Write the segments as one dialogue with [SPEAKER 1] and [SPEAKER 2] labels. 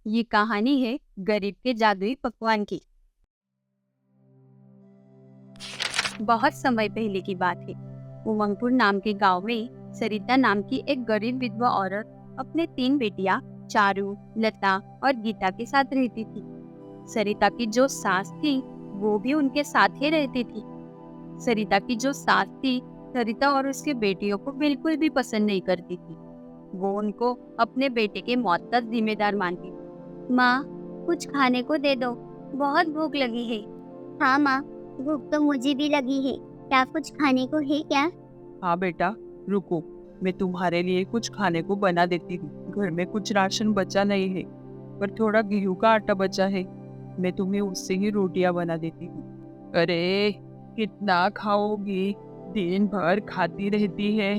[SPEAKER 1] ये कहानी है गरीब के जादुई पकवान की। बहुत समय पहले की बात है। उमंगपुर नाम के गांव में सरिता नाम की एक गरीब विधवा औरत अपने 3 बेटियां चारू, लता और गीता के साथ रहती थी। सरिता की जो सास थी वो भी उनके साथ ही रहती थी। सरिता की जो सास थी सरिता और उसके बेटियों को बिल्कुल भी पसंद नहीं करती थी। वो उनको अपने बेटे के मौत का जिम्मेदार मानती थी।
[SPEAKER 2] माँ, कुछ खाने को दे दो, बहुत भूख लगी है। हाँ माँ, भूख तो मुझे भी लगी है। क्या कुछ खाने को है क्या?
[SPEAKER 3] हाँ बेटा, रुको, मैं तुम्हारे लिए कुछ खाने को बना देती हूँ। घर में कुछ राशन बचा नहीं है, पर थोड़ा गेहूं का आटा बचा है। मैं तुम्हें उससे ही रोटियां बना देती हूँ। अरे, कितना खाओगी? दिन भर खाती रहती है।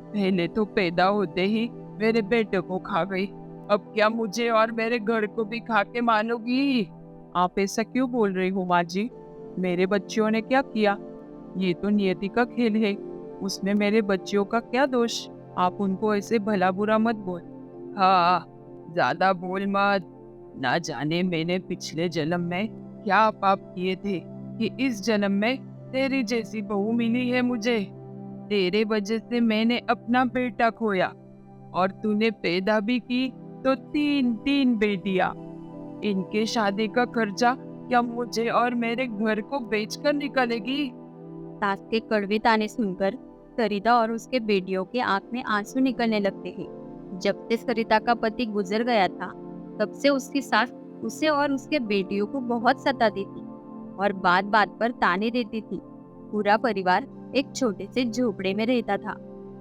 [SPEAKER 3] पहले तो पैदा होते ही मेरे बेटे को खा गई, अब क्या मुझे और मेरे घर को भी खा के मानोगी? आप ऐसा क्यों बोल रही हो माँ जी? मेरे बच्चियों ने क्या किया? ये तो नियति का खेल है, उसमें मेरे बच्चियों का क्या दोष? आप उनको ऐसे भला बुरा मत बोल। हाँ, ज्यादा बोल मत। ना जाने मैंने पिछले जन्म में क्या पाप किए थे कि इस जन्म में तेरी जैसी बहू मिली है मुझे। तेरे वजह से मैंने अपना बेटा खोया और तूने पैदा भी की तो 3 बेटियां। इनके शादी का खर्चा क्या मुझे और मेरे घर को बेचकर निकलेगी?
[SPEAKER 1] सास के कड़वे ताने सुनकर सरिता और उसके बेटियों के आंख में आंसू निकलने लगते हैं। जब से सरिता का पति गुजर गया था, तब से उसकी सास उसे और उसके बेटियों को बहुत सताती थी और बात बात पर ताने देती थी। पूरा परिवार एक छोटे से झोपड़े में रहता था।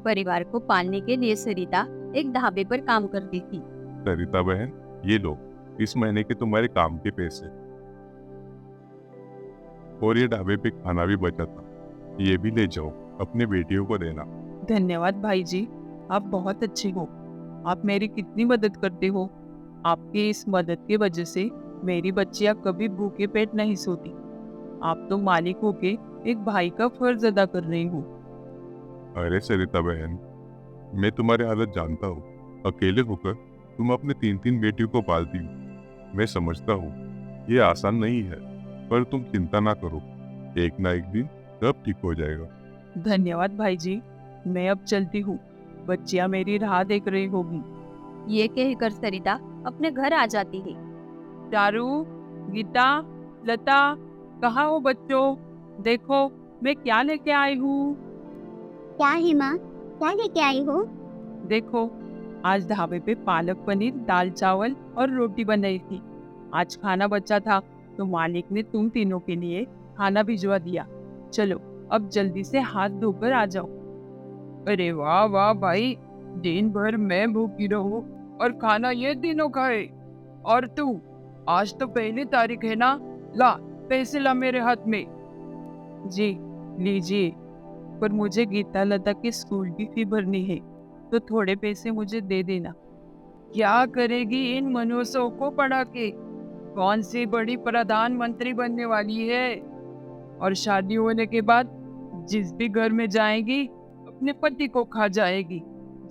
[SPEAKER 1] परिवार को पालने के लिए सरिता एक ढाबे पर काम करती थी।
[SPEAKER 4] सरिता बहन, ये लो, इस महीने के तुम्हारे काम के पैसे। और ये ढाबे पे खाना भी बचा था, ये भी ले जाओ, अपने बेटियों को देना।
[SPEAKER 3] धन्यवाद भाई जी, आप बहुत अच्छे हो। आप मेरी कितनी मदद करते हो। आपकी इस मदद की वजह से मेरी बच्चियां कभी भूखे पेट नहीं सोती। आप तो मालिक होके एक भाई का फर्ज अदा कर रही हो।
[SPEAKER 4] अरे सरिता बहन, मैं तुम्हारी हालत जानता हूँ। अकेले होकर तुम अपने 3 बेटियों को पालती हो। मैं समझता हूँ ये आसान नहीं है, पर तुम चिंता ना करो, एक ना एक दिन सब ठीक हो जाएगा।
[SPEAKER 3] धन्यवाद भाई जी, मैं अब चलती हूँ। बच्चियां मेरी राह देख रही होगी।
[SPEAKER 1] ये कहकर सरिता अपने घर आ जाती है।
[SPEAKER 3] चारू, गीता, लता, कहाँ हो बच्चों? देखो मैं क्या लेके आई हूँ।
[SPEAKER 2] क्या है माँ, क्या लेके आई हो?
[SPEAKER 3] देखो, आज ढाबे पे पालक पनीर, दाल चावल और रोटी बनाई थी। आज खाना बचा था तो मालिक ने तुम तीनों के लिए खाना भिजवा दिया। चलो अब जल्दी से हाथ धोकर आ जाओ। अरे वाह वाह भाई, दिन भर मैं भूखी रहूं और खाना ये तीनों खाए। और तू, आज तो पहली तारीख है ना? ला, पैसे ला मेरे हाथ में। जी लीजिए, पर मुझे गीता लता की स्कूल की फी भरनी है, तो थोड़े पैसे मुझे दे देना। क्या करेगी इन मनुष्यों को पढ़ा के? कौन सी बड़ी प्रधानमंत्री बनने वाली है? और शादी होने के बाद जिस भी घर में जाएगी अपने पति को खा जाएगी,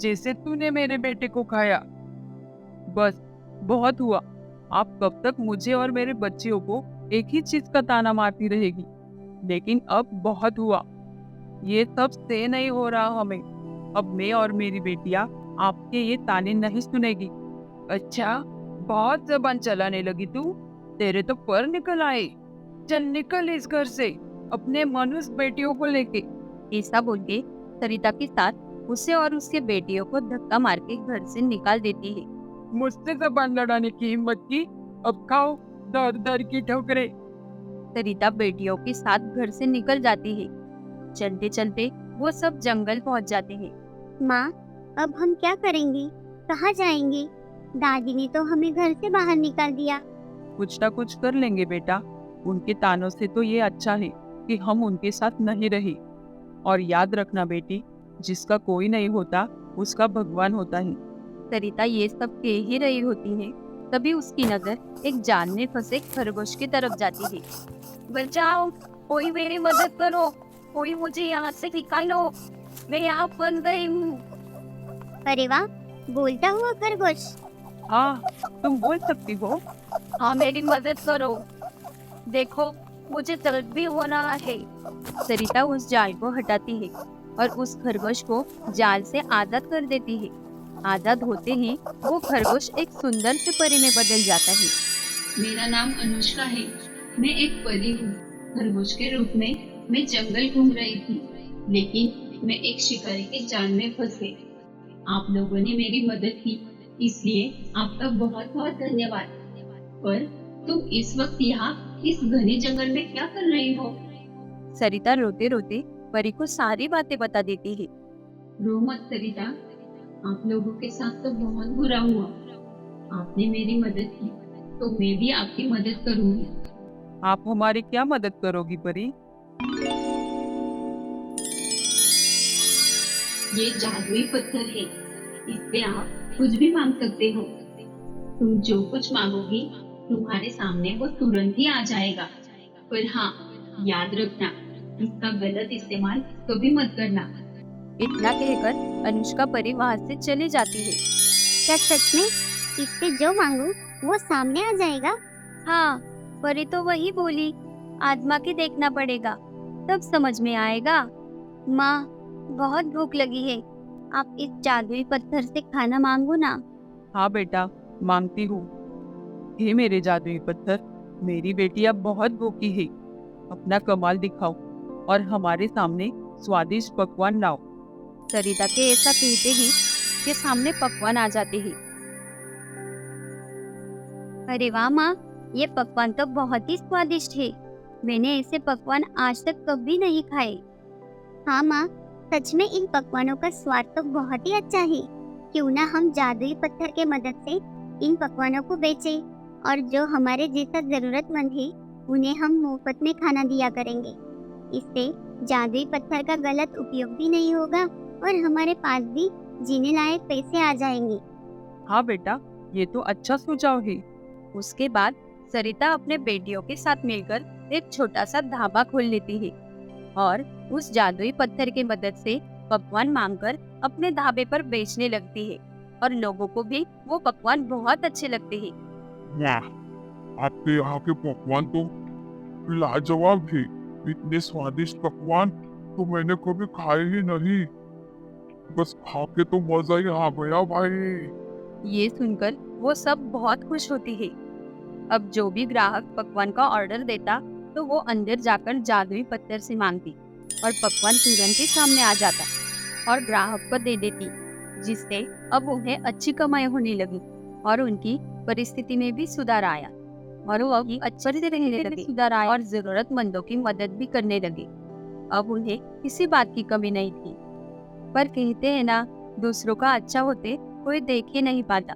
[SPEAKER 3] जैसे तूने मेरे बेटे को खाया। बस, बहुत हुआ। आप कब तक मुझे और मेरे बच्चियों को एक ही चीज का ताना मारती रहेगी? लेकिन अब बहुत हुआ, ये सब से नहीं हो रहा हमें। अब मैं और मेरी बेटियां आपके ये ताने नहीं सुनेगी। अच्छा, बहुत जबान चलाने लगी तू। तेरे तो पर निकल आए। चल निकल इस घर से, अपने मनुष्य बेटियों को लेके।
[SPEAKER 1] ऐसा बोल के सरिता की सास उसे और उसके बेटियों को धक्का मार के घर से निकाल देती है।
[SPEAKER 3] मुझसे जबान लड़ाने की हिम्मत की? अब खाओ दर दर की ठोकरें।
[SPEAKER 1] सरिता बेटियों के साथ घर से निकल जाती है। चलते चलते वो सब जंगल पहुंच जाते हैं।
[SPEAKER 2] माँ, अब हम क्या करेंगे? कहाँ जाएंगे? दादी ने तो हमें घर से बाहर निकाल दिया।
[SPEAKER 3] कुछ ना कुछ कर लेंगे बेटा। उनके तानों से तो ये अच्छा है कि हम उनके साथ नहीं रहे। और याद रखना बेटी, जिसका कोई नहीं होता उसका भगवान होता है।
[SPEAKER 1] सरिता ये सब कह ही रही होती है, तभी उसकी नजर एक जाल में फंसे खरगोश की तरफ जाती है। बचाओ, कोई मेरी मदद करो, कोई मुझे यहाँ से निकालो, मैं यहाँ फंस गई हूँ।
[SPEAKER 2] अरे वाह, बोलता हुआ खरगोश।
[SPEAKER 3] हाँ, तुम बोल सकती हो।
[SPEAKER 1] हाँ, मेरी मदद करो। देखो, मुझे दर्द भी हो रहा है। सरिता उस जाल को हटाती है और उस खरगोश को जाल से आजाद कर देती है। आजाद होते ही वो खरगोश एक सुंदर से परी में बदल जाता है।
[SPEAKER 5] मेरा नाम अनुष्का है। मैं एक परी हूँ। खरगोश के रूप में मैं जंगल घूम रही थी, लेकिन मैं एक शिकारी के जाल में फंस गई। आप लोगों ने मेरी मदद की, इसलिए आपका बहुत बहुत धन्यवाद। पर तुम इस वक्त यहाँ इस घने जंगल में क्या कर रही हो?
[SPEAKER 1] सरिता रोते रोते परी को सारी बातें बता देती है।
[SPEAKER 5] रो मत सरिता, आप लोगों के साथ तो बहुत बुरा हुआ। आपने मेरी मदद की, तो मैं भी आपकी मदद करूंगी।
[SPEAKER 3] आप हमारी क्या मदद करोगी परी?
[SPEAKER 5] ये जादुई पत्थर है, इस पे आप कुछ भी मांग सकते हो। तुम जो कुछ मांगोगी तुम्हारे सामने वो तुरंत ही आ जाएगा। पर हाँ, याद रखना, इसका गलत इस्तेमाल कभी मत करना।
[SPEAKER 1] इतना कहकर अनुष्का परी वहाँ से चली जाती है।
[SPEAKER 2] क्या सच में इससे जो मांगू वो सामने आ जाएगा?
[SPEAKER 1] हाँ, परी तो वही बोली। आजमा के देखना पड़ेगा, तब समझ में आएगा।
[SPEAKER 2] माँ, बहुत भूख लगी है, आप इस जादुई पत्थर से खाना मांगो ना।
[SPEAKER 3] हाँ बेटा, मांगती हूँ। हे मेरे जादुई पत्थर, मेरी बेटी अब बहुत भूखी है। अपना कमाल दिखाओ और हमारे सामने स्वादिष्ट पकवान लाओ।
[SPEAKER 1] सरिता के ऐसा कहते ही के सामने पकवान आ जाते हैं।
[SPEAKER 2] अरे वाह माँ, ये पकवान तो बहुत ही स्वादिष्ट है। मैंने ऐसे पकवान आज तक कभी नहीं खाए। हाँ माँ, सच में इन पकवानों का स्वाद तो बहुत ही अच्छा है। क्यों ना हम जादुई पत्थर के मदद से इन पकवानों को बेचें और जो हमारे जैसा जरूरतमंद है उन्हें हम मुफ्त में खाना दिया करेंगे। इससे जादुई पत्थर का गलत उपयोग भी नहीं होगा और हमारे पास भी जीने लायक पैसे आ जाएंगे।
[SPEAKER 3] हाँ बेटा, ये तो अच्छा सुझाव है।
[SPEAKER 1] उसके बाद सरिता अपने बेटियों के साथ मिलकर एक छोटा सा ढाबा खोल लेती है और उस जादुई पत्थर की मदद से पकवान मांगकर अपने ढाबे पर बेचने लगती है और लोगों को भी वो पकवान बहुत अच्छे लगते हैं।
[SPEAKER 4] वाह, आपके यहाँ के पकवान तो लाजवाब थे। इतने स्वादिष्ट पकवान तो मैंने कभी खाए ही नहीं। बस खा के तो मजा ही आ गया भाई।
[SPEAKER 1] ये सुनकर वो सब बहुत खुश होती है। अब जो भी ग्राहक पकवान का ऑर्डर देता तो वो अंदर जाकर जादुई पत्थर से मांगती और पकवान तुरंत ही सामने आ जाता और ग्राहक को दे देती, जिससे अब उन्हें अच्छी कमाई होने लगी और उनकी परिस्थिति में भी सुधार आया और वो अब अच्छे से रहने लगे और जरूरतमंदों की मदद भी करने लगे। अब उन्हें किसी बात की कमी नहीं थी। पर कहते हैं ना, दूसरों का अच्छा होते कोई देख ही नहीं पाता।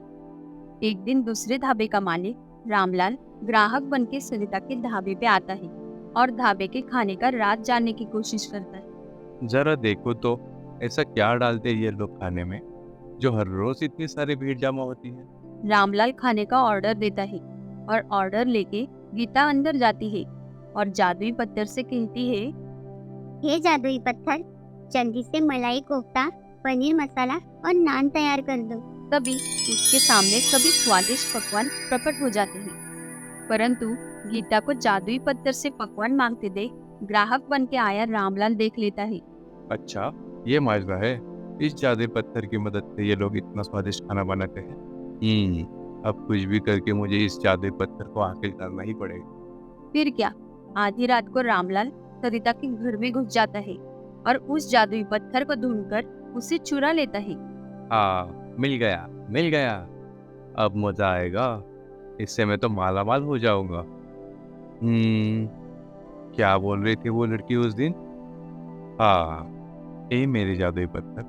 [SPEAKER 1] एक दिन दूसरे ढाबे का मालिक रामलाल ग्राहक बनके सरिता के ढाबे पे आता है और ढाबे के खाने का राज जानने की कोशिश करता है।
[SPEAKER 6] जरा देखो तो ऐसा क्या डालते हैं ये लोग खाने में जो हर रोज इतनी सारी भीड़ जमा होती है।
[SPEAKER 1] रामलाल खाने का ऑर्डर देता है और ऑर्डर लेके गीता अंदर जाती है और जादुई पत्थर से कहती है,
[SPEAKER 2] हे जादुई पत्थर, जल्दी से मलाई कोफ्ता, पनीर मसाला और नान तैयार कर दो।
[SPEAKER 1] तभी उसके सामने सभी स्वादिष्ट पकवान प्रकट हो जाते हैं। परंतु गीता को जादुई पत्थर से पकवान मांगते देख ग्राहक बन के आया रामलाल देख लेता है।
[SPEAKER 6] अच्छा, ये माजरा है। इस जादुई पत्थर की मदद से ये लोग इतना स्वादिष्ट खाना बनाते हैं। अब कुछ भी करके मुझे इस जादुई पत्थर को हासिल करना ही पड़ेगा।
[SPEAKER 1] फिर क्या, आधी रात को रामलाल सरिता के घर में घुस जाता है और उस जादुई पत्थर को ढूंढकर उसे चुरा लेता है।
[SPEAKER 6] हाँ, मिल गया, मिल गया। अब मजा आएगा। इससे मैं तो माला माल हो जाऊंगा। क्या बोल रही थी वो लड़की उस दिन? हाँ, ये मेरे जादुई पत्थर,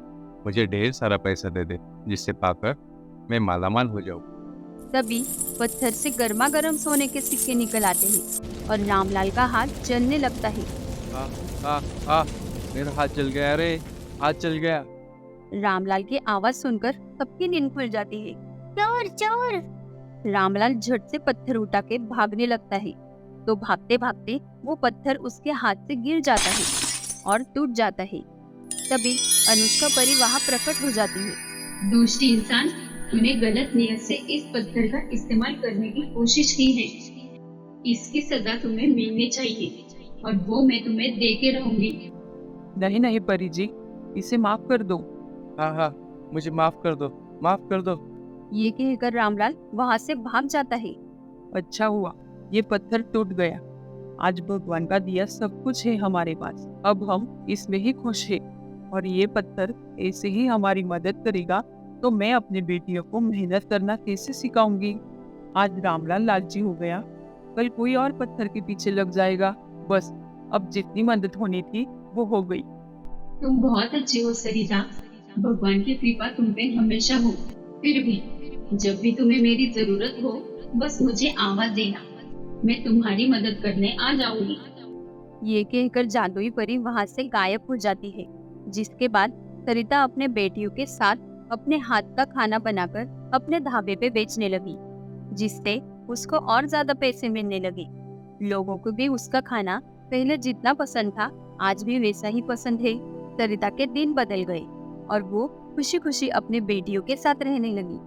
[SPEAKER 6] मुझे ढेर सारा पैसा दे दे जिससे पाकर मैं माला माल हो जाऊँ।
[SPEAKER 1] तभी पत्थर से गर्मा गर्म सोने के सिक्के निकल आते हैं और रामलाल का हाथ जलने लगता है।
[SPEAKER 6] मेरा हाथ जल गया रे, हाथ जल गया।
[SPEAKER 1] रामलाल की आवाज सुनकर सबकी नींद खुल जाती है।
[SPEAKER 2] चोर चोर!
[SPEAKER 1] रामलाल झट से पत्थर उठा के भागने लगता है, तो भागते भागते वो पत्थर उसके हाथ से गिर जाता है और टूट जाता है। तभी अनुष्का परी वहाँ प्रकट हो जाती है।
[SPEAKER 5] दुष्ट इंसान, तूने गलत नियत से इस पत्थर का इस्तेमाल करने की कोशिश की है। इसकी सजा तुम्हें मिलनी चाहिए और वो मैं तुम्हें दे के रहूंगी।
[SPEAKER 3] नहीं नहीं परी जी, इसे माफ कर दो।
[SPEAKER 6] हाँ हाँ, मुझे माफ कर दो, माफ कर दो।
[SPEAKER 1] ये कहकर रामलाल वहाँ से भाग जाता है।
[SPEAKER 3] अच्छा हुआ ये पत्थर टूट गया। आज भगवान का दिया सब कुछ है हमारे पास, अब हम इसमें ही खुश हैं। और ये पत्थर ऐसे ही हमारी मदद करेगा तो मैं अपने बेटियों को मेहनत करना कैसे सिखाऊंगी। आज रामलाल लालची हो गया, कल कोई और पत्थर के पीछे लग जाएगा। बस अब जितनी मदद होनी थी वो हो गई।
[SPEAKER 5] तुम बहुत अच्छी हो सरिता, भगवान की कृपा तुम पे हमेशा हो। फिर भी जब भी तुम्हें मेरी जरूरत हो बस मुझे आवाज देना, मैं तुम्हारी मदद करने आ जाऊंगी।
[SPEAKER 1] ये कहकर जादुई परी वहाँ से गायब हो जाती है। जिसके बाद सरिता अपने बेटियों के साथ अपने हाथ का खाना बनाकर अपने ढाबे पे बेचने लगी, जिससे उसको और ज्यादा पैसे मिलने लगे। लोगों को भी उसका खाना पहले जितना पसंद था आज भी वैसा ही पसंद है। सरिता के दिन बदल गए और वो खुशी खुशी अपने बेटियों के साथ रहने लगी।